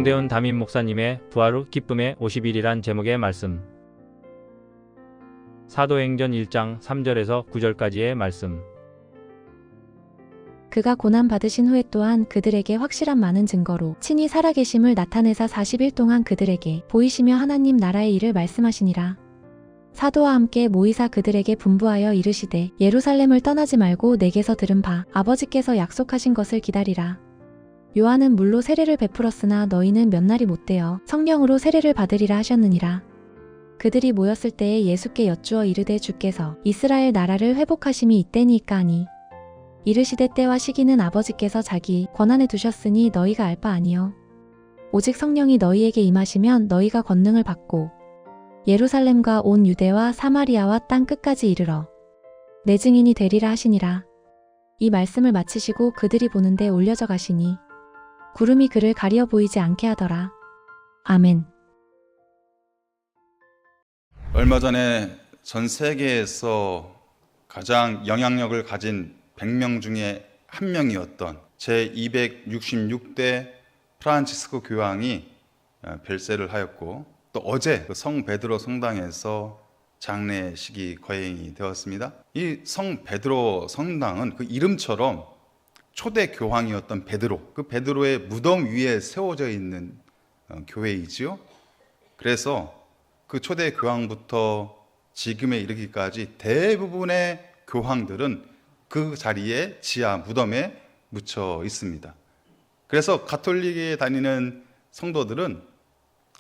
정대훈 담임 목사님의 부활 후 기쁨의 50일이란 제목의 말씀. 사도행전 1장 3절에서 9절까지의 말씀. 그가 고난 받으신 후에 또한 그들에게 확실한 많은 증거로 친히 살아계심을 나타내사 40일 동안 그들에게 보이시며 하나님 나라의 일을 말씀하시니라. 사도와 함께 모이사 그들에게 분부하여 이르시되 예루살렘을 떠나지 말고 내게서 들은 바 아버지께서 약속하신 것을 기다리라. 요한은 물로 세례를 베풀었으나 너희는 몇 날이 못되어 성령으로 세례를 받으리라 하셨느니라. 그들이 모였을 때에 예수께 여쭈어 이르되 주께서 이스라엘 나라를 회복하심이 이때니까 하니 이르시되 때와 시기는 아버지께서 자기 권한에 두셨으니 너희가 알 바 아니요 오직 성령이 너희에게 임하시면 너희가 권능을 받고 예루살렘과 온 유대와 사마리아와 땅 끝까지 이르러 내 증인이 되리라 하시니라. 이 말씀을 마치시고 그들이 보는데 올려져 가시니 구름이 그를 가리어 보이지 않게 하더라. 아멘. 얼마 전에 전 세계에서 가장 영향력을 가진 100명 중에 한 명이었던 제266대 프란치스코 교황이 별세를 하였고, 또 어제 성 베드로 성당에서 장례식이 거행이 되었습니다. 이 성 베드로 성당은 그 이름처럼 초대 교황이었던 베드로, 그 베드로의 무덤 위에 세워져 있는 교회이지요. 그래서 그 초대 교황부터 지금에 이르기까지 대부분의 교황들은 그 자리에 지하 무덤에 묻혀 있습니다. 그래서 가톨릭에 다니는 성도들은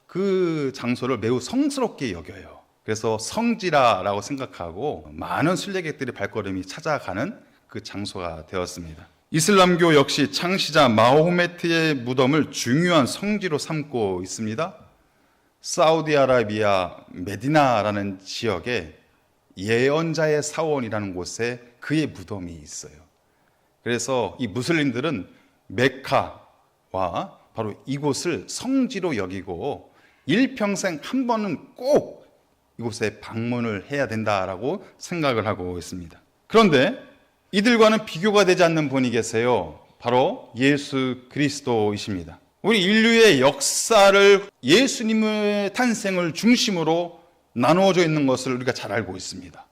그 장소를 매우 성스럽게 여겨요. 그래서 성지라라고 생각하고 많은 순례객들의 발걸음이 찾아가는 그 장소가 되었습니다. 이슬람교 역시 창시자 마호메트의 무덤을 중요한 성지로 삼고 있습니다. 사우디아라비아 메디나라는 지역에 예언자의 사원이라는 곳에 그의 무덤이 있어요. 그래서 이 무슬림들은 메카와 바로 이곳을 성지로 여기고 일평생 한 번은 꼭 이곳에 방문을 해야 된다라고 생각을 하고 있습니다. 그런데 이들과는 비교가 되지 않는 분이 계세요. 바로 예수 그리스도이십니다. 우리 인류의 역사를 예수님의 탄생을 중심으로 나누어져 있는 것을 우리가 잘 알고 있습니다.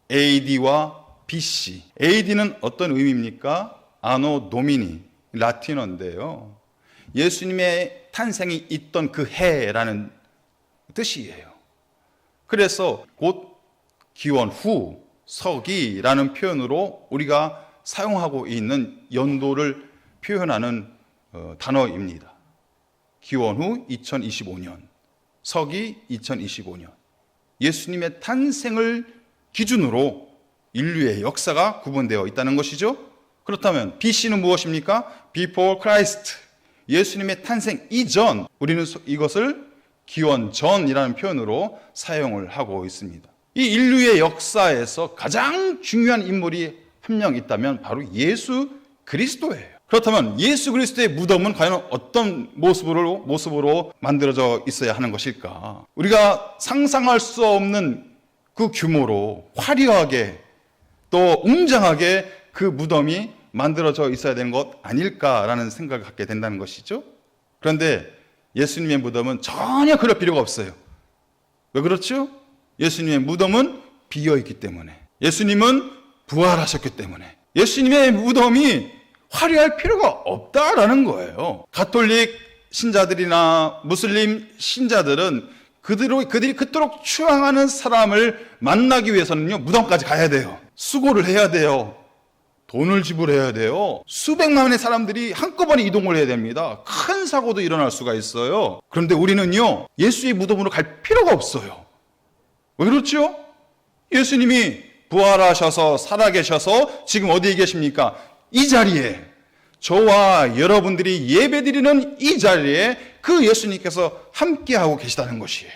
AD와 BC. AD는 어떤 의미입니까? 아노 도미니, 라틴어인데요. 예수님의 탄생이 있던 그 해라는 뜻이에요. 그래서 곧 기원 후 서기라는 표현으로 우리가 사용하고 있는 연도를 표현하는 단어입니다. 기원 후 2025년, 서기 2025년. 예수님의 탄생을 기준으로 인류의 역사가 구분되어 있다는 것이죠. 그렇다면 BC는 무엇입니까? Before Christ. 예수님의 탄생 이전, 우리는 이것을 기원 전이라는 표현으로 사용을 하고 있습니다. 이 인류의 역사에서 가장 중요한 인물이 한 명 있다면 바로 예수 그리스도예요. 그렇다면 예수 그리스도의 무덤은 과연 어떤 모습으로 만들어져 있어야 하는 것일까? 우리가 상상할 수 없는 그 규모로 화려하게 또 웅장하게 그 무덤이 만들어져 있어야 되는 것 아닐까라는 생각을 갖게 된다는 것이죠. 그런데 예수님의 무덤은 전혀 그럴 필요가 없어요. 왜 그렇죠? 예수님의 무덤은 비어있기 때문에, 예수님은 부활하셨기 때문에 예수님의 무덤이 화려할 필요가 없다라는 거예요. 가톨릭 신자들이나 무슬림 신자들은 그들이 그토록 추앙하는 사람을 만나기 위해서는요, 무덤까지 가야 돼요. 수고를 해야 돼요. 돈을 지불해야 돼요. 수백만의 사람들이 한꺼번에 이동을 해야 됩니다. 큰 사고도 일어날 수가 있어요. 그런데 우리는요, 예수의 무덤으로 갈 필요가 없어요. 왜 그렇죠? 예수님이 부활하셔서 살아계셔서 지금 어디에 계십니까? 이 자리에, 저와 여러분들이 예배드리는 이 자리에 그 예수님께서 함께하고 계시다는 것이에요.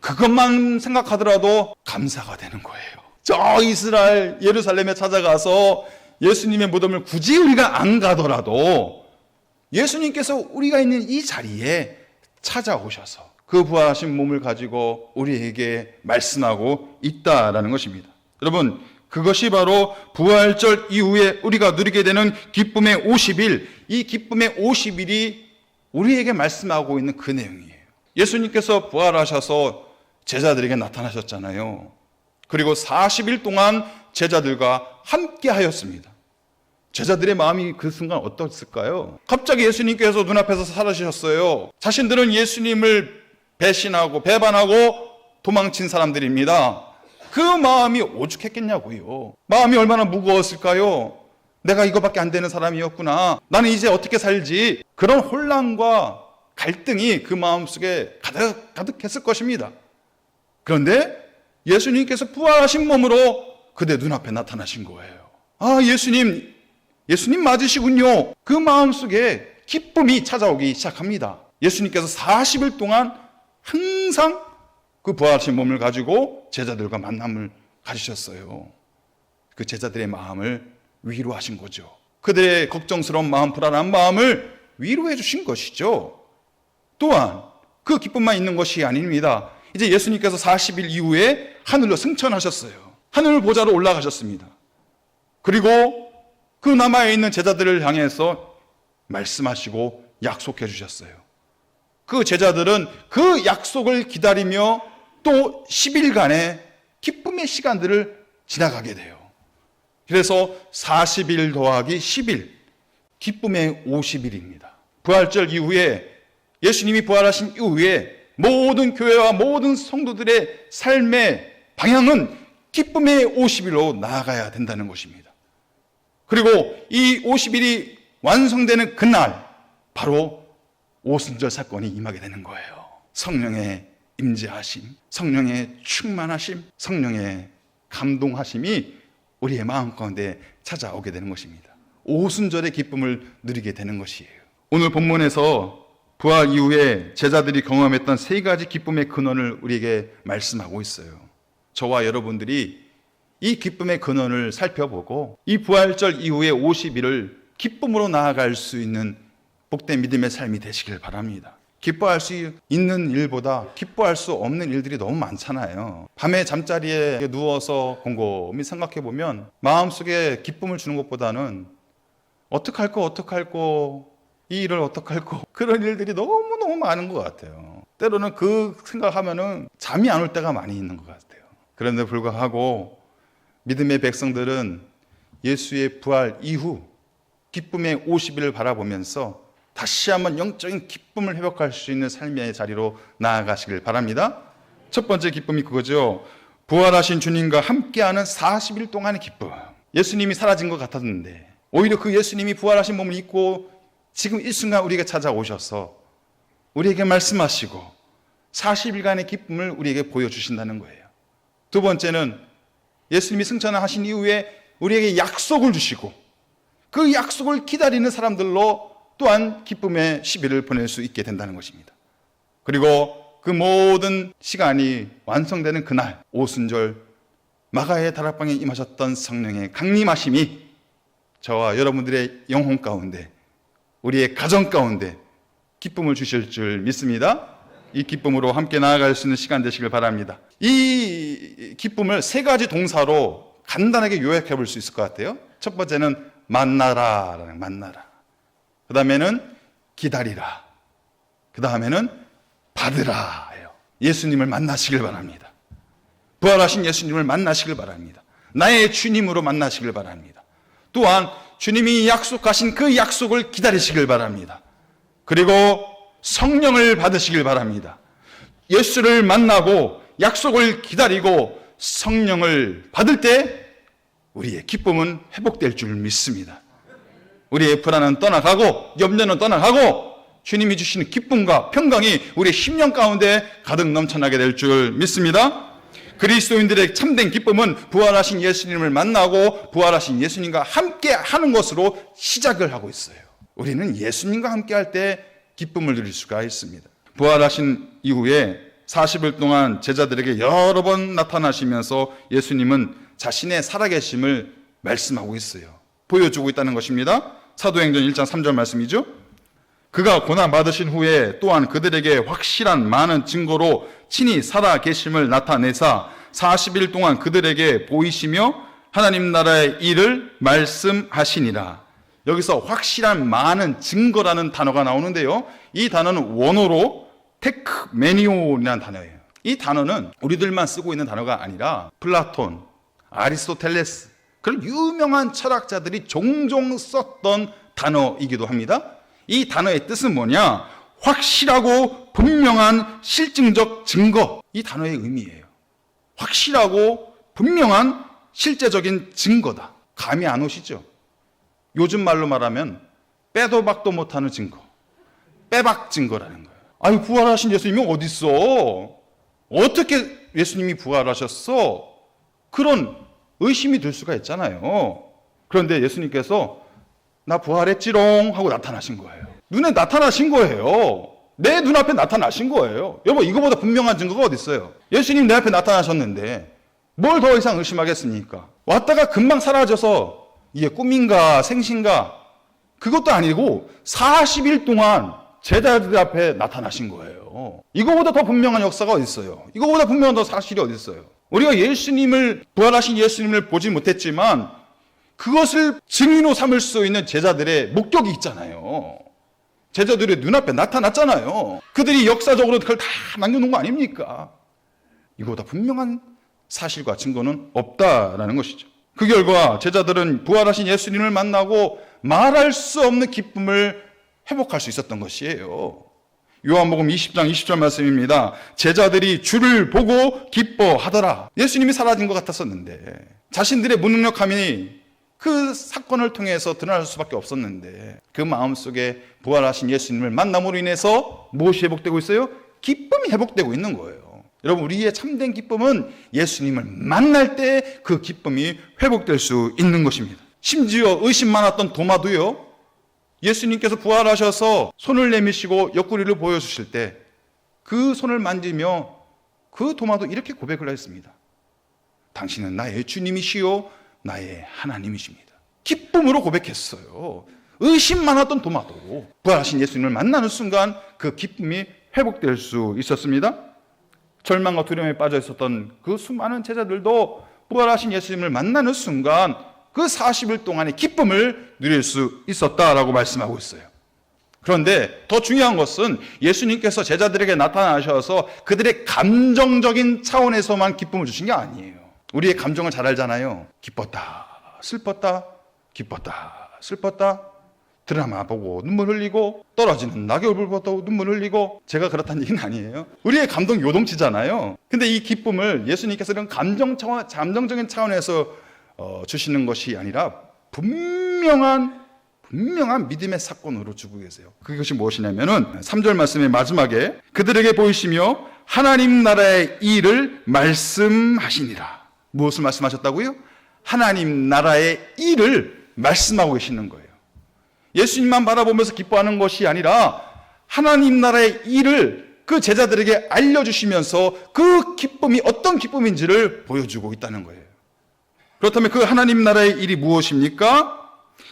그것만 생각하더라도 감사가 되는 거예요. 저 이스라엘 예루살렘에 찾아가서 예수님의 무덤을 굳이 우리가 안 가더라도 예수님께서 우리가 있는 이 자리에 찾아오셔서 그 부활하신 몸을 가지고 우리에게 말씀하고 있다라는 것입니다. 여러분, 그것이 바로 부활절 이후에 우리가 누리게 되는 기쁨의 50일, 이 기쁨의 50일이 우리에게 말씀하고 있는 그 내용이에요. 예수님께서 부활하셔서 제자들에게 나타나셨잖아요. 그리고 40일 동안 제자들과 함께 하였습니다. 제자들의 마음이 그 순간 어떻을까요? 갑자기 예수님께서 눈앞에서 사라지셨어요. 자신들은 예수님을 배신하고 배반하고 도망친 사람들입니다. 그 마음이 오죽했겠냐고요. 마음이 얼마나 무거웠을까요? 내가 이거밖에 안 되는 사람이었구나. 나는 이제 어떻게 살지? 그런 혼란과 갈등이 그 마음속에 가득했을 것입니다. 그런데 예수님께서 부활하신 몸으로 그대 눈앞에 나타나신 거예요. 아, 예수님 맞으시군요. 그 마음속에 기쁨이 찾아오기 시작합니다. 예수님께서 40일 동안 항상 그 부활하신 몸을 가지고 제자들과 만남을 가지셨어요. 그 제자들의 마음을 위로하신 거죠. 그들의 걱정스러운 마음, 불안한 마음을 위로해 주신 것이죠. 또한 그 기쁨만 있는 것이 아닙니다. 이제 예수님께서 40일 이후에 하늘로 승천하셨어요. 하늘 보좌로 올라가셨습니다. 그리고 그 남아있는 제자들을 향해서 말씀하시고 약속해 주셨어요. 그 제자들은 그 약속을 기다리며 또 10일간의 기쁨의 시간들을 지나가게 돼요. 그래서 40일 더하기 10일, 기쁨의 50일입니다. 부활절 이후에, 예수님이 부활하신 이후에 모든 교회와 모든 성도들의 삶의 방향은 기쁨의 50일로 나아가야 된다는 것입니다. 그리고 이 50일이 완성되는 그날, 바로 오순절 사건이 임하게 되는 거예요. 성령의 임재하심, 성령의 충만하심, 성령의 감동하심이 우리의 마음 가운데 찾아오게 되는 것입니다. 오순절의 기쁨을 누리게 되는 것이에요. 오늘 본문에서 부활 이후에 제자들이 경험했던 세 가지 기쁨의 근원을 우리에게 말씀하고 있어요. 저와 여러분들이 이 기쁨의 근원을 살펴보고 이 부활절 이후에 50일을 기쁨으로 나아갈 수 있는 복된 믿음의 삶이 되시길 바랍니다. 기뻐할 수 있는 일보다 기뻐할 수 없는 일들이 너무 많잖아요. 밤에 잠자리에 누워서 곰곰이 생각해 보면 마음속에 기쁨을 주는 것보다는 어떡할꼬 이 일을 어떡할꼬 그런 일들이 너무너무 많은 것 같아요. 때로는 그 생각하면은 잠이 안 올 때가 많이 있는 것 같아요. 그런데 불구하고 믿음의 백성들은 예수의 부활 이후 기쁨의 50일을 바라보면서 다시 한번 영적인 기쁨을 회복할 수 있는 삶의 자리로 나아가시길 바랍니다. 첫 번째 기쁨이 그거죠. 부활하신 주님과 함께하는 40일 동안의 기쁨. 예수님이 사라진 것 같았는데 오히려 그 예수님이 부활하신 몸을 입고 지금 이 순간 우리에게 찾아오셔서 우리에게 말씀하시고 40일간의 기쁨을 우리에게 보여주신다는 거예요. 두 번째는 예수님이 승천하신 이후에 우리에게 약속을 주시고 그 약속을 기다리는 사람들로 또한 기쁨의 10일을 보낼 수 있게 된다는 것입니다. 그리고 그 모든 시간이 완성되는 그날 오순절 마가의 다락방에 임하셨던 성령의 강림하심이 저와 여러분들의 영혼 가운데 우리의 가정 가운데 기쁨을 주실 줄 믿습니다. 이 기쁨으로 함께 나아갈 수 있는 시간 되시길 바랍니다. 이 기쁨을 세 가지 동사로 간단하게 요약해 볼 수 있을 것 같아요. 첫 번째는 만나라라는 만나라. 그 다음에는 기다리라. 그 다음에는 받으라 해요. 예수님을 만나시길 바랍니다. 부활하신 예수님을 만나시길 바랍니다. 나의 주님으로 만나시길 바랍니다. 또한 주님이 약속하신 그 약속을 기다리시길 바랍니다. 그리고 성령을 받으시길 바랍니다. 예수를 만나고 약속을 기다리고 성령을 받을 때 우리의 기쁨은 회복될 줄 믿습니다. 우리의 불안은 떠나가고 염려는 떠나가고 주님이 주시는 기쁨과 평강이 우리의 심령 가운데 가득 넘쳐나게 될 줄 믿습니다. 그리스도인들의 참된 기쁨은 부활하신 예수님을 만나고 부활하신 예수님과 함께 하는 것으로 시작을 하고 있어요. 우리는 예수님과 함께 할 때 기쁨을 누릴 수가 있습니다. 부활하신 이후에 40일 동안 제자들에게 여러 번 나타나시면서 예수님은 자신의 살아계심을 말씀하고 있어요. 보여주고 있다는 것입니다. 사도행전 1장 3절 말씀이죠. 그가 고난 받으신 후에 또한 그들에게 확실한 많은 증거로 친히 살아계심을 나타내사 40일 동안 그들에게 보이시며 하나님 나라의 일을 말씀하시니라. 여기서 확실한 많은 증거라는 단어가 나오는데요. 이 단어는 원어로 테크메니온이라는 단어예요. 이 단어는 우리들만 쓰고 있는 단어가 아니라 플라톤, 아리스토텔레스 그런 유명한 철학자들이 종종 썼던 단어이기도 합니다. 이 단어의 뜻은 뭐냐? 확실하고 분명한 실증적 증거. 이 단어의 의미예요. 확실하고 분명한 실제적인 증거다. 감이 안 오시죠? 요즘 말로 말하면 빼도 박도 못하는 증거, 빼박 증거라는 거예요. 아유, 부활하신 예수님이 어디 있어? 어떻게 예수님이 부활하셨어? 그런 의심이 들 수가 있잖아요. 그런데 예수님께서 나 부활했지롱 하고 나타나신 거예요. 눈에 나타나신 거예요. 내 눈앞에 나타나신 거예요. 여보, 이거보다 분명한 증거가 어디 있어요? 예수님 내 앞에 나타나셨는데 뭘 더 이상 의심하겠습니까? 왔다가 금방 사라져서 이게 꿈인가 생신가 그것도 아니고 40일 동안 제자들 앞에 나타나신 거예요. 이거보다 더 분명한 역사가 어디 있어요? 이거보다 분명한 더 사실이 어디 있어요? 우리가 예수님을, 부활하신 예수님을 보지 못했지만 그것을 증인으로 삼을 수 있는 제자들의 목격이 있잖아요. 제자들의 눈앞에 나타났잖아요. 그들이 역사적으로 그걸 다 남겨놓은 거 아닙니까? 이거보다 분명한 사실과 증거는 없다라는 것이죠. 그 결과 제자들은 부활하신 예수님을 만나고 말할 수 없는 기쁨을 회복할 수 있었던 것이에요. 요한복음 20장 20절 말씀입니다. 제자들이 주를 보고 기뻐하더라. 예수님이 사라진 것 같았었는데 자신들의 무능력함이 그 사건을 통해서 드러날 수밖에 없었는데 그 마음속에 부활하신 예수님을 만남으로 인해서 무엇이 회복되고 있어요? 기쁨이 회복되고 있는 거예요. 여러분, 우리의 참된 기쁨은 예수님을 만날 때 그 기쁨이 회복될 수 있는 것입니다. 심지어 의심 많았던 도마도요, 예수님께서 부활하셔서 손을 내미시고 옆구리를 보여주실 때 그 손을 만지며 그 도마도 이렇게 고백을 했습니다. 당신은 나의 주님이시요 나의 하나님이십니다. 기쁨으로 고백했어요. 의심 많았던 도마도 부활하신 예수님을 만나는 순간 그 기쁨이 회복될 수 있었습니다. 절망과 두려움에 빠져 있었던 그 수많은 제자들도 부활하신 예수님을 만나는 순간 그 40일 동안의 기쁨을 누릴 수 있었다라고 말씀하고 있어요. 그런데 더 중요한 것은 예수님께서 제자들에게 나타나셔서 그들의 감정적인 차원에서만 기쁨을 주신 게 아니에요. 우리의 감정을 잘 알잖아요. 기뻤다, 슬펐다, 기뻤다, 슬펐다. 드라마 보고 눈물 흘리고 떨어지는 낙엽을 보고 눈물 흘리고. 제가 그렇다는 얘기는 아니에요. 우리의 감동 요동치잖아요. 근데 이 기쁨을 예수님께서 이런 감정적인 차원에서 주시는 것이 아니라 분명한 믿음의 사건으로 주고 계세요. 그것이 무엇이냐면은 3절 말씀의 마지막에 그들에게 보이시며 하나님 나라의 일을 말씀하시니라. 무엇을 말씀하셨다고요? 하나님 나라의 일을 말씀하고 계시는 거예요. 예수님만 바라보면서 기뻐하는 것이 아니라 하나님 나라의 일을 그 제자들에게 알려주시면서 그 기쁨이 어떤 기쁨인지를 보여주고 있다는 거예요. 그렇다면 그 하나님 나라의 일이 무엇입니까?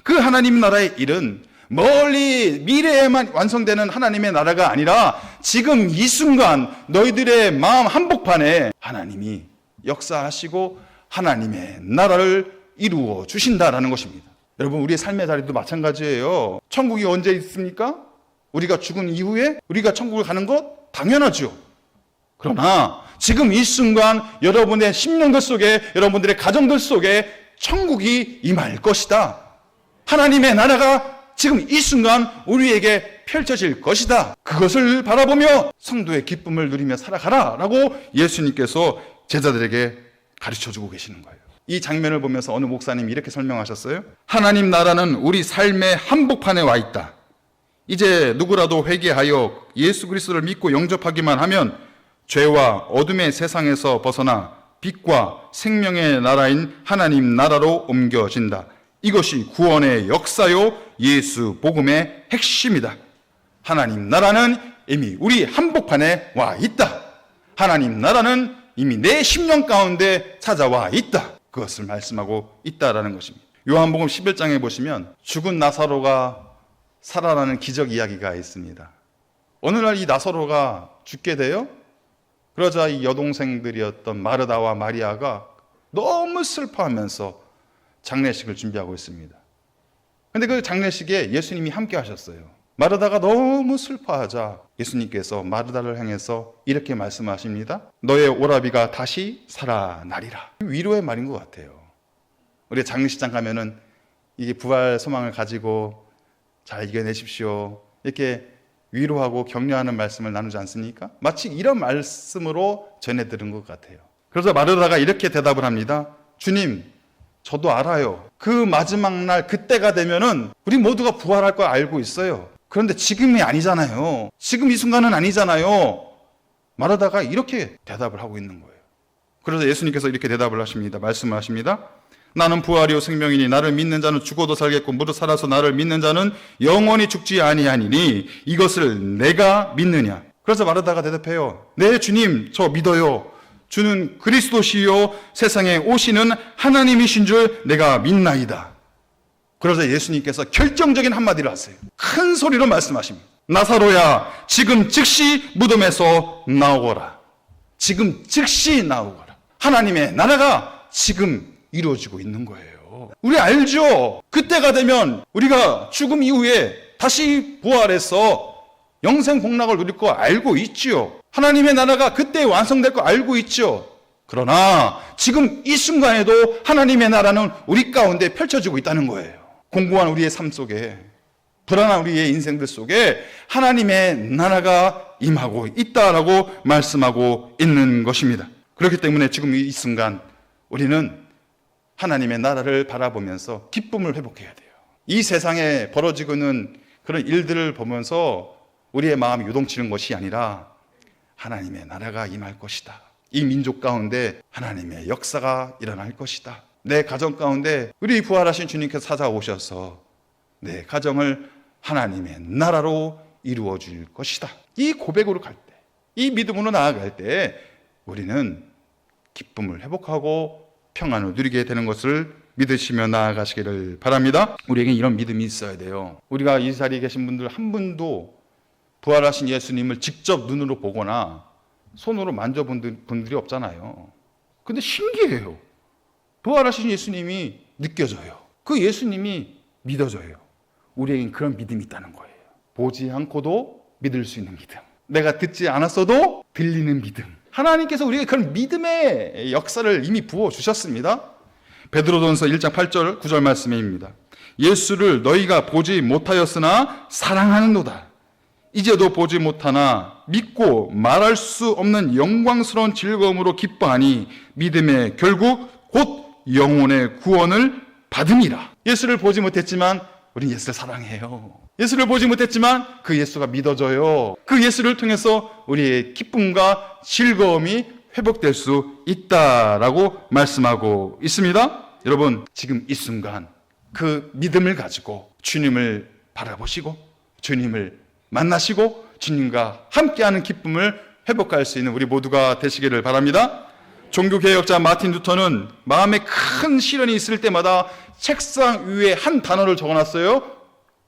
그 하나님 나라의 일은 멀리 미래에만 완성되는 하나님의 나라가 아니라 지금 이 순간 너희들의 마음 한복판에 하나님이 역사하시고 하나님의 나라를 이루어 주신다라는 것입니다. 여러분, 우리의 삶의 자리도 마찬가지예요. 천국이 언제 있습니까? 우리가 죽은 이후에 우리가 천국을 가는 것 당연하죠. 그러나 지금 이 순간 여러분의 심령들 속에, 여러분들의 가정들 속에 천국이 임할 것이다. 하나님의 나라가 지금 이 순간 우리에게 펼쳐질 것이다. 그것을 바라보며 성도의 기쁨을 누리며 살아가라 라고 예수님께서 제자들에게 가르쳐주고 계시는 거예요. 이 장면을 보면서 어느 목사님이 이렇게 설명하셨어요. 하나님 나라는 우리 삶의 한복판에 와 있다. 이제 누구라도 회개하여 예수 그리스도를 믿고 영접하기만 하면 죄와 어둠의 세상에서 벗어나 빛과 생명의 나라인 하나님 나라로 옮겨진다. 이것이 구원의 역사요 예수 복음의 핵심이다. 하나님 나라는 이미 우리 한복판에 와 있다. 하나님 나라는 이미 내 심령 가운데 찾아와 있다. 그것을 말씀하고 있다라는 것입니다. 요한복음 11장에 보시면 죽은 나사로가 살아나는 기적 이야기가 있습니다. 어느 날 이 나사로가 죽게 돼요. 그러자 이 여동생들이었던 마르다와 마리아가 너무 슬퍼하면서 장례식을 준비하고 있습니다. 근데 그 장례식에 예수님이 함께 하셨어요. 마르다가 너무 슬퍼하자 예수님께서 마르다를 향해서 이렇게 말씀하십니다. 너의 오라비가 다시 살아나리라. 위로의 말인 것 같아요. 우리가 장례식장 가면은 이게 부활 소망을 가지고 잘 이겨내십시오, 이렇게 위로하고 격려하는 말씀을 나누지 않습니까? 마치 이런 말씀으로 전해 들은 것 같아요. 그래서 마르다가 이렇게 대답을 합니다. 주님, 저도 알아요. 그 마지막 날 그때가 되면은 우리 모두가 부활할 걸 알고 있어요. 그런데 지금이 아니잖아요. 지금 이 순간은 아니잖아요. 마르다가 이렇게 대답을 하고 있는 거예요. 그래서 예수님께서 이렇게 대답을 하십니다. 말씀을 하십니다. 나는 부활이요 생명이니 나를 믿는 자는 죽어도 살겠고 무릇 살아서 나를 믿는 자는 영원히 죽지 아니하니니 이것을 내가 믿느냐. 그래서 마르다가 대답해요. 네 주님, 저 믿어요. 주는 그리스도시요 세상에 오시는 하나님이신 줄 내가 믿나이다. 그래서 예수님께서 결정적인 한마디를 하세요. 큰 소리로 말씀하십니다. 나사로야, 지금 즉시 무덤에서 나오거라. 지금 즉시 나오거라. 하나님의 나라가 지금 이루어지고 있는 거예요. 우리 알죠? 그때가 되면 우리가 죽음 이후에 다시 부활해서 영생 복락을 누릴 거 알고 있지요. 하나님의 나라가 그때 완성될 거 알고 있죠. 그러나 지금 이 순간에도 하나님의 나라는 우리 가운데 펼쳐지고 있다는 거예요. 공고한 우리의 삶 속에, 불안한 우리의 인생들 속에 하나님의 나라가 임하고 있다라고 말씀하고 있는 것입니다. 그렇기 때문에 지금 이 순간 우리는 하나님의 나라를 바라보면서 기쁨을 회복해야 돼요. 이 세상에 벌어지고 있는 그런 일들을 보면서 우리의 마음이 요동치는 것이 아니라 하나님의 나라가 임할 것이다. 이 민족 가운데 하나님의 역사가 일어날 것이다. 내 가정 가운데 우리 부활하신 주님께서 찾아오셔서 내 가정을 하나님의 나라로 이루어 줄 것이다. 이 고백으로 갈 때, 이 믿음으로 나아갈 때 우리는 기쁨을 회복하고 평안을 누리게 되는 것을 믿으시며 나아가시기를 바랍니다. 우리에게 이런 믿음이 있어야 돼요. 우리가 이 자리에 계신 분들 한 분도 부활하신 예수님을 직접 눈으로 보거나 손으로 만져본 분들이 없잖아요. 근데 신기해요. 부활하신 예수님이 느껴져요. 그 예수님이 믿어져요. 우리에겐 그런 믿음이 있다는 거예요. 보지 않고도 믿을 수 있는 믿음. 내가 듣지 않았어도 들리는 믿음. 하나님께서 우리에게 그런 믿음의 역사를 이미 부어주셨습니다. 베드로전서 1장 8절 9절 말씀입니다. 예수를 너희가 보지 못하였으나 사랑하는도다. 이제도 보지 못하나 믿고 말할 수 없는 영광스러운 즐거움으로 기뻐하니 믿음의 결국 곧 영혼의 구원을 받음이라. 예수를 보지 못했지만 우리는 예수를 사랑해요. 예수를 보지 못했지만 그 예수가 믿어져요. 그 예수를 통해서 우리의 기쁨과 즐거움이 회복될 수 있다라고 말씀하고 있습니다. 여러분, 지금 이 순간 그 믿음을 가지고 주님을 바라보시고 주님을 만나시고 주님과 함께하는 기쁨을 회복할 수 있는 우리 모두가 되시기를 바랍니다. 종교개혁자 마틴 루터는 마음에 큰 시련이 있을 때마다 책상 위에 한 단어를 적어놨어요.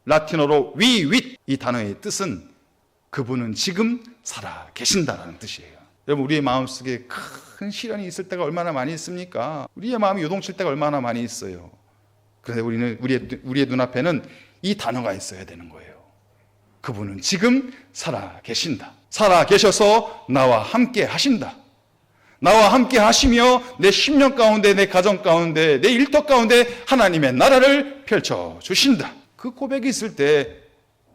라틴어로 we with. 이 단어의 뜻은 그분은 지금 살아 계신다라는 뜻이에요. 여러분, 우리의 마음속에 큰 시련이 있을 때가 얼마나 많이 있습니까? 우리의 마음이 요동칠 때가 얼마나 많이 있어요. 그런데 우리는 우리의 눈앞에는 이 단어가 있어야 되는 거예요. 그분은 지금 살아 계신다. 살아 계셔서 나와 함께 하신다. 나와 함께 하시며 내 심령 가운데, 내 가정 가운데, 내 일터 가운데 하나님의 나라를 펼쳐 주신다. 그 고백이 있을 때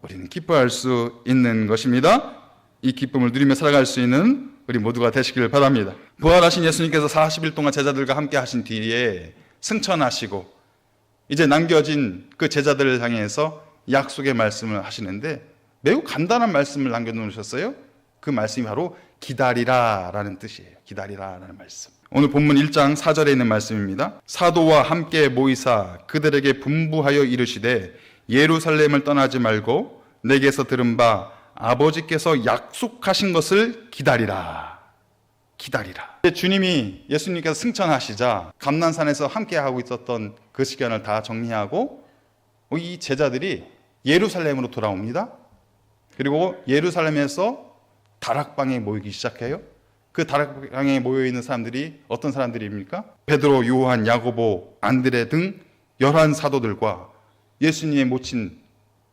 우리는 기뻐할 수 있는 것입니다. 이 기쁨을 누리며 살아갈 수 있는 우리 모두가 되시길 바랍니다. 부활하신 예수님께서 40일 동안 제자들과 함께 하신 뒤에 승천하시고 이제 남겨진 그 제자들을 향해서 약속의 말씀을 하시는데 매우 간단한 말씀을 남겨놓으셨어요. 그 말씀이 바로 기다리라라는 뜻이에요. 기다리라라는 말씀. 오늘 본문 1장 4절에 있는 말씀입니다. 사도와 함께 모이사 그들에게 분부하여 이르시되 예루살렘을 떠나지 말고 내게서 들은 바 아버지께서 약속하신 것을 기다리라. 기다리라. 주님이 예수님께서 승천하시자 감난산에서 함께 하고 있었던 그 시간을 다 정리하고 이 제자들이 예루살렘으로 돌아옵니다. 그리고 예루살렘에서 다락방에 모이기 시작해요. 그 다락방에 모여있는 사람들이 어떤 사람들입니까? 베드로, 요한, 야고보, 안드레 등 11 사도들과 예수님의 모친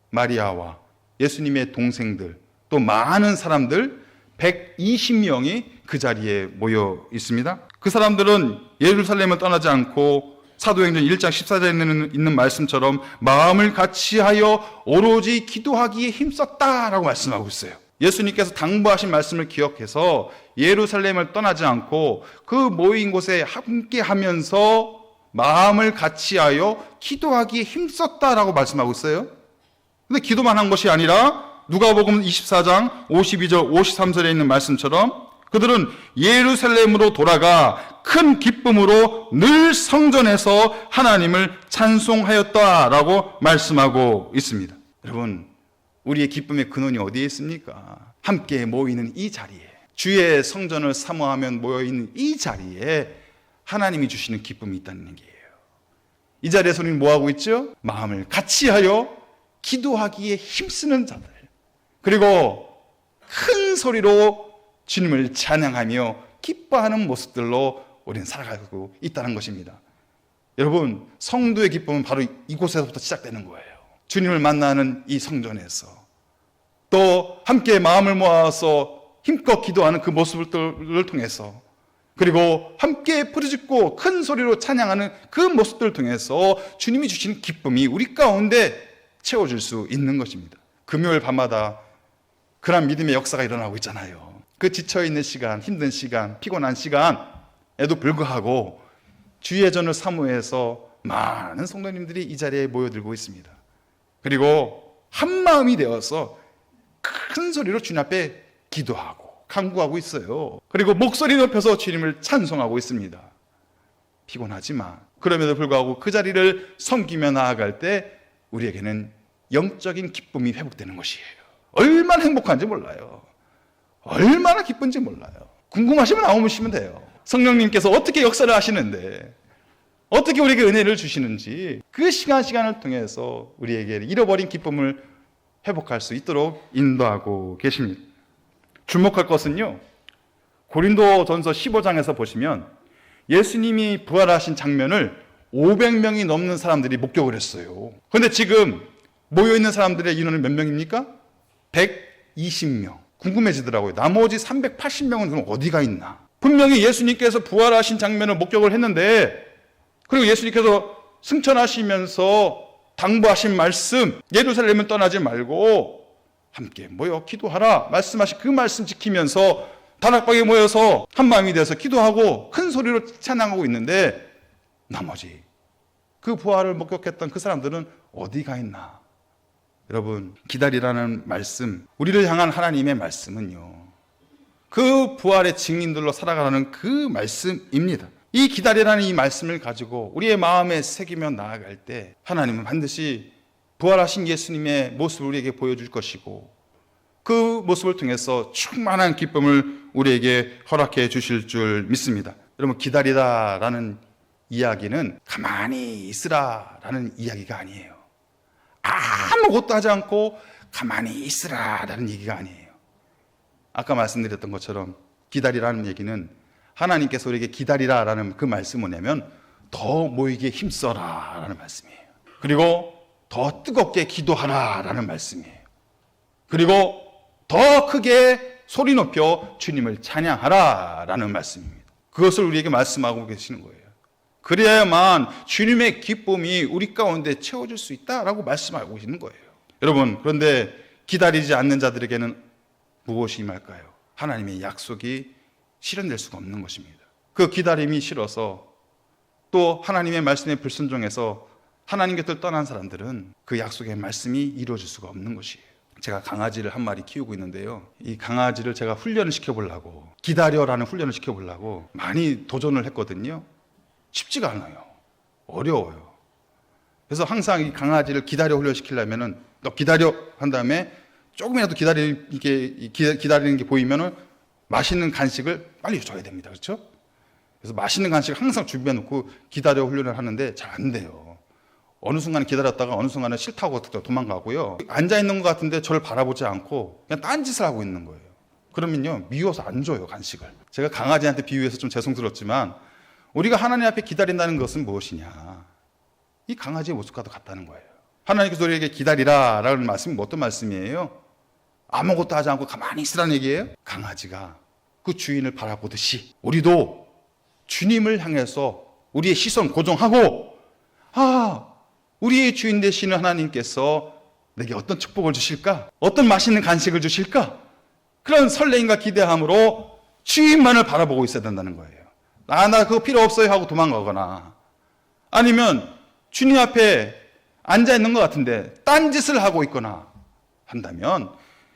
마리아와 예수님의 동생들, 또 많은 사람들 120명이 그 자리에 모여 있습니다. 그 사람들은 예루살렘을 떠나지 않고 사도행전 1장 14절에 있는 말씀처럼 마음을 같이하여 오로지 기도하기에 힘썼다라고 말씀하고 있어요. 예수님께서 당부하신 말씀을 기억해서 예루살렘을 떠나지 않고 그 모인 곳에 함께 하면서 마음을 같이하여 기도하기에 힘썼다라고 말씀하고 있어요. 근데 기도만 한 것이 아니라 누가복음 24장 52절 53절에 있는 말씀처럼 그들은 예루살렘으로 돌아가 큰 기쁨으로 늘 성전에서 하나님을 찬송하였다라고 말씀하고 있습니다. 여러분, 우리의 기쁨의 근원이 어디에 있습니까? 함께 모이는 이 자리에, 주의 성전을 사모하면 모여있는 이 자리에 하나님이 주시는 기쁨이 있다는 얘기예요. 이 자리에서 우리는 뭐하고 있죠? 마음을 같이하여 기도하기에 힘쓰는 자들, 그리고 큰 소리로 주님을 찬양하며 기뻐하는 모습들로 우리는 살아가고 있다는 것입니다. 여러분, 성도의 기쁨은 바로 이곳에서부터 시작되는 거예요. 주님을 만나는 이 성전에서, 또 함께 마음을 모아서 힘껏 기도하는 그 모습들을 통해서, 그리고 함께 부르짖고 큰 소리로 찬양하는 그 모습들을 통해서 주님이 주시는 기쁨이 우리 가운데 채워줄 수 있는 것입니다. 금요일 밤마다 그런 믿음의 역사가 일어나고 있잖아요. 그 지쳐있는 시간, 힘든 시간, 피곤한 시간에도 불구하고 주의 전을 사모해서 많은 성도님들이 이 자리에 모여들고 있습니다. 그리고 한마음이 되어서 큰 소리로 주님 앞에 기도하고 간구하고 있어요. 그리고 목소리 높여서 주님을 찬송하고 있습니다. 피곤하지만 그럼에도 불구하고 그 자리를 섬기며 나아갈 때 우리에게는 영적인 기쁨이 회복되는 것이에요. 얼마나 행복한지 몰라요. 얼마나 기쁜지 몰라요. 궁금하시면 나오시면 돼요. 성령님께서 어떻게 역사를 하시는데, 어떻게 우리에게 은혜를 주시는지 그 시간을 통해서 우리에게 잃어버린 기쁨을 회복할 수 있도록 인도하고 계십니다. 주목할 것은요, 고린도전서 15장에서 보시면 예수님이 부활하신 장면을 500명이 넘는 사람들이 목격을 했어요. 그런데 지금 모여있는 사람들의 인원은 몇 명입니까? 120명. 궁금해지더라고요. 나머지 380명은 그럼 어디가 있나? 분명히 예수님께서 부활하신 장면을 목격을 했는데, 그리고 예수님께서 승천하시면서 당부하신 말씀, 예루살렘을 떠나지 말고 함께 모여 기도하라 말씀하신 그 말씀 지키면서 다락방에 모여서 한마음이 돼서 기도하고 큰 소리로 찬양하고 있는데, 나머지 그 부활을 목격했던 그 사람들은 어디가 있나? 여러분, 기다리라는 말씀, 우리를 향한 하나님의 말씀은요, 그 부활의 증인들로 살아가는 그 말씀입니다. 이 기다리라는 이 말씀을 가지고 우리의 마음에 새기며 나아갈 때 하나님은 반드시 부활하신 예수님의 모습을 우리에게 보여줄 것이고, 그 모습을 통해서 충만한 기쁨을 우리에게 허락해 주실 줄 믿습니다. 여러분, 기다리다라는 이야기는 가만히 있으라라는 이야기가 아니에요. 아무것도 하지 않고 가만히 있으라라는 얘기가 아니에요. 아까 말씀드렸던 것처럼 기다리라는 얘기는 하나님께서 우리에게 기다리라라는 그 말씀은 뭐냐면 더 모이기에 힘써라라는 말씀이에요. 그리고 더 뜨겁게 기도하라라는 말씀이에요. 그리고 더 크게 소리 높여 주님을 찬양하라라는 말씀입니다. 그것을 우리에게 말씀하고 계시는 거예요. 그래야만 주님의 기쁨이 우리 가운데 채워질 수 있다라고 말씀하고 계시는 거예요. 여러분, 그런데 기다리지 않는 자들에게는 무엇이 임할까요? 하나님의 약속이 실현될 수가 없는 것입니다. 그 기다림이 싫어서 또 하나님의 말씀에 불순종해서 하나님 곁을 떠난 사람들은 그 약속의 말씀이 이루어질 수가 없는 것이에요. 제가 강아지를 한 마리 키우고 있는데요, 이 강아지를 제가 훈련을 시켜보려고, 기다려라는 훈련을 시켜보려고 많이 도전을 했거든요. 쉽지가 않아요. 어려워요. 그래서 항상 이 강아지를 기다려 훈련시키려면은, 너 기다려 한 다음에 조금이라도 기다리는 게 보이면은 맛있는 간식을 빨리 줘야 됩니다. 그렇죠? 그래서 맛있는 간식을 항상 준비해 놓고 기다려 훈련을 하는데 잘 안 돼요. 어느 순간 기다렸다가 어느 순간에 싫다고 도망가고요. 앉아 있는 것 같은데 저를 바라보지 않고 그냥 딴짓을 하고 있는 거예요. 그러면요, 미워서 안 줘요, 간식을. 제가 강아지한테 비유해서 좀 죄송스럽지만, 우리가 하나님 앞에 기다린다는 것은 무엇이냐? 이 강아지의 모습과도 같다는 거예요. 하나님께서 우리에게 기다리라 라는 말씀이 어떤 말씀이에요? 아무것도 하지 않고 가만히 있으라는 얘기예요? 강아지가 그 주인을 바라보듯이 우리도 주님을 향해서 우리의 시선 고정하고, 우리의 주인 되시는 하나님께서 내게 어떤 축복을 주실까? 어떤 맛있는 간식을 주실까? 그런 설레임과 기대함으로 주인만을 바라보고 있어야 된다는 거예요. 나 그거 필요 없어요 하고 도망가거나, 아니면 주님 앞에 앉아 있는 것 같은데 딴짓을 하고 있거나 한다면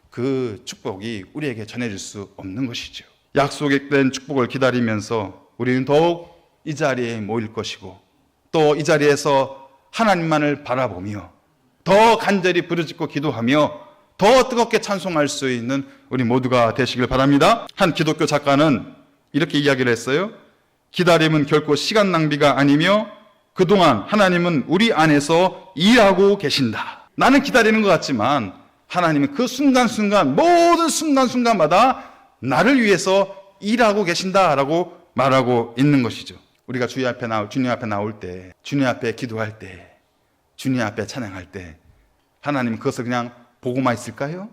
그 축복이 우리에게 전해질 수 없는 것이죠. 약속된 축복을 기다리면서 우리는 더욱 이 자리에 모일 것이고, 또 이 자리에서 하나님만을 바라보며 더 간절히 부르짖고 기도하며 더 뜨겁게 찬송할 수 있는 우리 모두가 되시길 바랍니다. 한 기독교 작가는 이렇게 이야기를 했어요. 기다림은 결코 시간 낭비가 아니며 그동안 하나님은 우리 안에서 일하고 계신다. 나는 기다리는 것 같지만 하나님은 그 순간순간, 모든 순간순간마다 나를 위해서 일하고 계신다라고 말하고 있는 것이죠. 우리가 주님 앞에 나올 때, 주님 앞에 기도할 때, 주님 앞에 찬양할 때 하나님은 그것을 그냥 보고만 있을까요?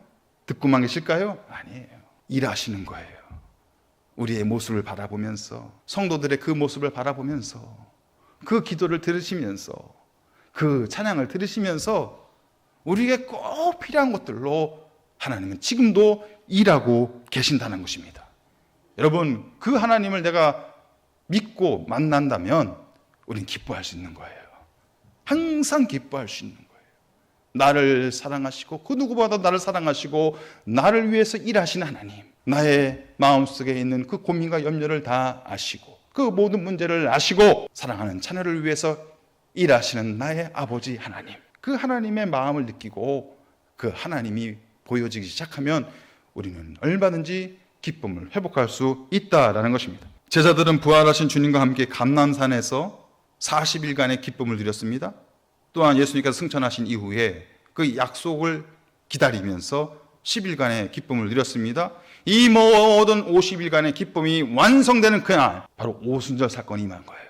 듣고만 계실까요? 아니에요. 일하시는 거예요. 우리의 모습을 바라보면서, 성도들의 그 모습을 바라보면서, 그 기도를 들으시면서, 그 찬양을 들으시면서 우리에게 꼭 필요한 것들로 하나님은 지금도 일하고 계신다는 것입니다. 여러분, 그 하나님을 내가 믿고 만난다면 우리는 기뻐할 수 있는 거예요. 항상 기뻐할 수 있는 거예요. 나를 사랑하시고, 그 누구보다 나를 사랑하시고 나를 위해서 일하시는 하나님, 나의 마음속에 있는 그 고민과 염려를 다 아시고 그 모든 문제를 아시고 사랑하는 자녀를 위해서 일하시는 나의 아버지 하나님, 그 하나님의 마음을 느끼고 그 하나님이 보여지기 시작하면 우리는 얼마든지 기쁨을 회복할 수 있다라는 것입니다. 제자들은 부활하신 주님과 함께 감람산에서 40일간의 기쁨을 누렸습니다. 또한 예수님께서 승천하신 이후에 그 약속을 기다리면서 10일간의 기쁨을 누렸습니다. 이 모든 50일간의 기쁨이 완성되는 그날, 바로 오순절 사건이 임한 거예요.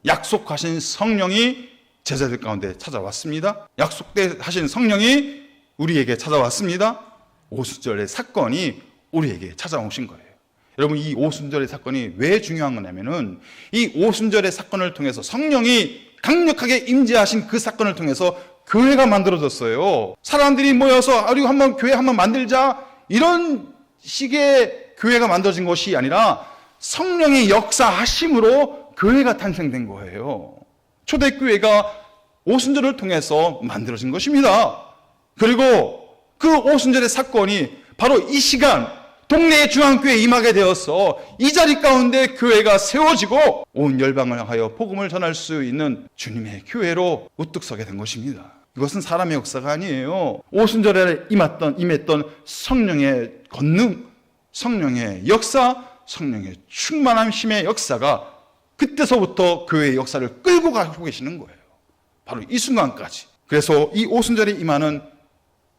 약속하신 성령이 제자들 가운데 찾아왔습니다. 약속하신 성령이 우리에게 찾아왔습니다. 오순절의 사건이 우리에게 찾아오신 거예요. 여러분, 이 오순절의 사건이 왜 중요한 거냐면은 이 오순절의 사건을 통해서 성령이 강력하게 임재하신 그 사건을 통해서 교회가 만들어졌어요. 사람들이 모여서 우리 한번 교회 한번 만들자, 이런 식의 교회가 만들어진 것이 아니라 성령의 역사하심으로 교회가 탄생된 거예요. 초대교회가 오순절을 통해서 만들어진 것입니다. 그리고 그 오순절의 사건이 바로 이 시간 동네 중앙교회에 임하게 되어서 이 자리 가운데 교회가 세워지고 온 열방을 향하여 복음을 전할 수 있는 주님의 교회로 우뚝 서게 된 것입니다. 이것은 사람의 역사가 아니에요. 오순절에 임했던 성령의 권능, 성령의 역사, 성령의 충만함심의 역사가 그때서부터 교회의 역사를 끌고 가고 계시는 거예요. 바로 이 순간까지. 그래서 이 오순절에 임하는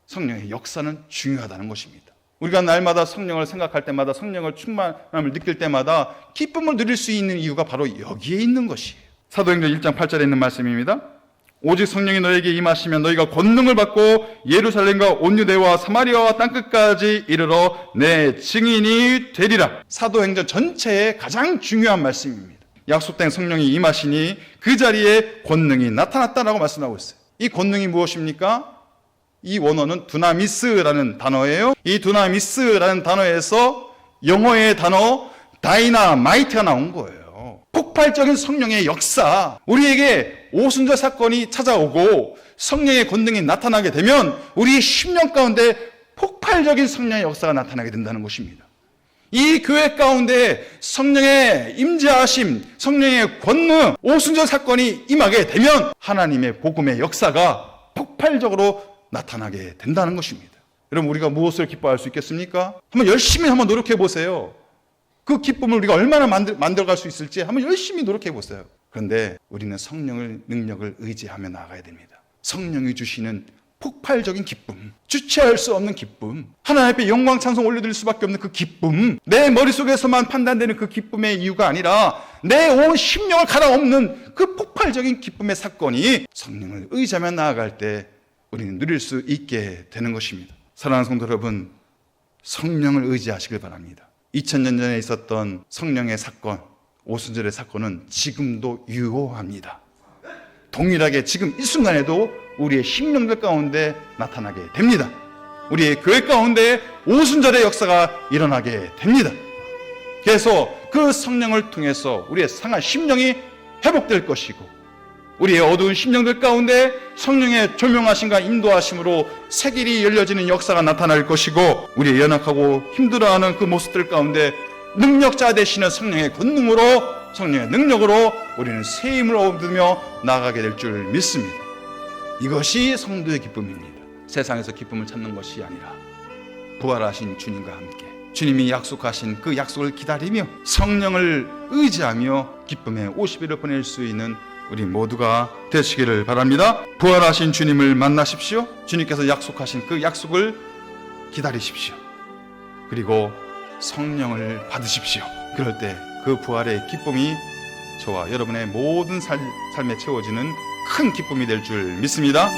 성령의 역사는 중요하다는 것입니다. 우리가 날마다 성령을 생각할 때마다, 성령을 충만함을 느낄 때마다 기쁨을 누릴 수 있는 이유가 바로 여기에 있는 것이에요. 사도행전 1장 8절에 있는 말씀입니다. 오직 성령이 너에게 임하시면 너희가 권능을 받고 예루살렘과 온 유대와 사마리아와 땅끝까지 이르러 내 증인이 되리라. 사도행전 전체의 가장 중요한 말씀입니다. 약속된 성령이 임하시니 그 자리에 권능이 나타났다라고 말씀하고 있어요. 이 권능이 무엇입니까? 이 원어는 두나미스라는 단어예요. 이 두나미스라는 단어에서 영어의 단어 다이나마이트가 나온 거예요. 폭발적인 성령의 역사. 우리에게 오순절 사건이 찾아오고 성령의 권능이 나타나게 되면 우리의 심령 가운데 폭발적인 성령의 역사가 나타나게 된다는 것입니다. 이 교회 가운데 성령의 임재하심, 성령의 권능, 오순절 사건이 임하게 되면 하나님의 복음의 역사가 폭발적으로 나타나게 된다는 것입니다. 여러분, 우리가 무엇을 기뻐할 수 있겠습니까? 열심히 노력해 보세요. 그 기쁨을 우리가 얼마나 만들어갈 수 있을지 한번 열심히 노력해 보세요. 그런데 우리는 성령의 능력을 의지하며 나아가야 됩니다. 성령이 주시는 폭발적인 기쁨, 주체할 수 없는 기쁨, 하나님 앞에 영광 찬송 올려드릴 수밖에 없는 그 기쁨, 내 머릿속에서만 판단되는 그 기쁨의 이유가 아니라 내 온 심령을 갈아엎는 그 폭발적인 기쁨의 사건이 성령을 의지하며 나아갈 때 우리는 누릴 수 있게 되는 것입니다. 사랑하는 성도 여러분, 성령을 의지하시길 바랍니다. 2000년 전에 있었던 성령의 사건, 오순절의 사건은 지금도 유효합니다. 동일하게 지금 이 순간에도 우리의 심령들 가운데 나타나게 됩니다. 우리의 교회 가운데 오순절의 역사가 일어나게 됩니다. 그래서 그 성령을 통해서 우리의 상한 심령이 회복될 것이고, 우리의 어두운 심령들 가운데 성령의 조명하심과 인도하심으로 새길이 열려지는 역사가 나타날 것이고, 우리의 연약하고 힘들어하는 그 모습들 가운데 능력자 되시는 성령의 권능으로, 성령의 능력으로 우리는 새 힘을 얻으며 나아가게 될 줄 믿습니다. 이것이 성도의 기쁨입니다. 세상에서 기쁨을 찾는 것이 아니라 부활하신 주님과 함께 주님이 약속하신 그 약속을 기다리며 성령을 의지하며 기쁨의 50일을 보낼 수 있는 우리 모두가 되시기를 바랍니다. 부활하신 주님을 만나십시오. 주님께서 약속하신 그 약속을 기다리십시오. 그리고 성령을 받으십시오. 그럴 때 그 부활의 기쁨이 저와 여러분의 모든 삶에 채워지는 큰 기쁨이 될 줄 믿습니다.